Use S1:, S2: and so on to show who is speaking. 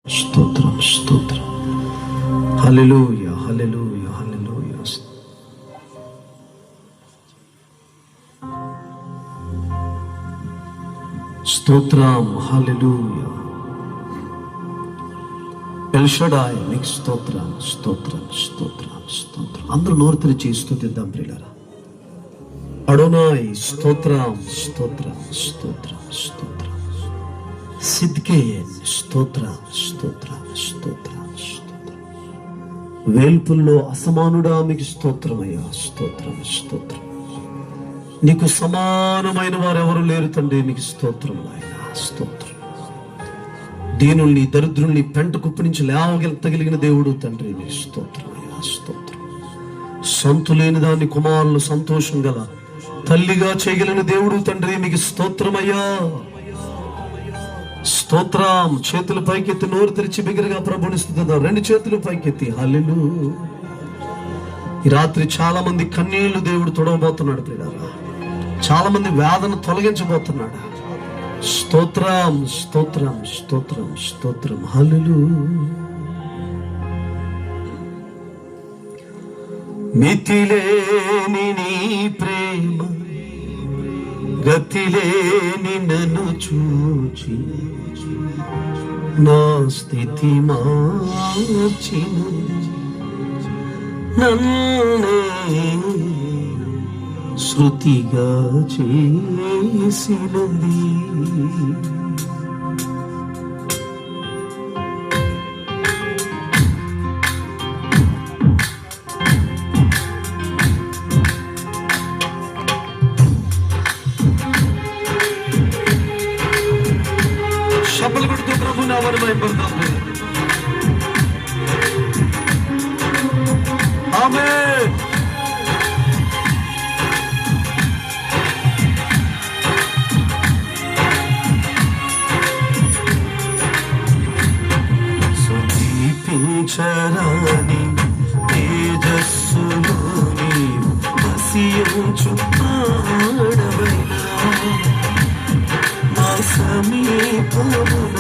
S1: స్తోత్రం స్తోత్రం. హల్లెలూయా హల్లెలూయా హల్లెలూయా. స్తోత్రం హల్లెలూయా. ఎల్ షడాయ్ నీకు స్తోత్రం స్తోత్రం స్తోత్రం స్తోత్రం. అందరూ నోరు తెరిచి స్తుతిద్దాం ప్రియులారా. అడోనాయ్ స్తోత్రం స్తోత్రం స్తోత్రం స్తోత్రం. సిద్కేయన్ స్తోత్రం స్తోత్రం స్తోత్రం స్తోత్రం. వేల్పుల్లో అసమానుడా మీకు స్తోత్రమయ్యా, స్తోత్రం స్తోత్రం. నీకు సమానమైన వారు ఎవరు లేరు తండ్రి, మీకు స్తోత్రం నాయనా, స్తోత్రం. దీనుల్ని దరిద్రుల్ని పెంట కుప్పి నుంచి లేవగలిగిన దేవుడు తండ్రి, మీకు స్తోత్రమయ్యా, స్తోత్రం. సంతులేని దాన్ని కుమారులు సంతోషం గల తల్లిగా చేయగలిగిన దేవుడు తండ్రి, మీకు స్తోత్రమయ్యా, స్తోత్రం. చేతులు పైకెత్తి నోరు తెరిచి బిగ్గరగా ప్రభుని స్తుతిద్దాం. రెండు చేతులు పైకెత్తి హల్లెలూయా. ఈ రాత్రి చాలా మంది కన్నీళ్లు దేవుడు తొడవబోతున్నాడు ప్రియులారా. చాలా మంది వేదన తొలగించబోతున్నాడు. స్తోత్రం స్తోత్రం స్తోత్రం స్తోత్రం. హల్లెలూయా. మితిలేని నీ ప్రేమ గతిలేని నన్ను చూచి నా స్థితి మార్చిను, నన్నే శృతిగా చేసినది. చప్పలు కొడుతూ ప్రభు నామమున మహిమపడదాం. ఆమేన్. సుదీపించరాని తేజస్సులో నీవు వసించు ఆడవైనా, నా సమీపమున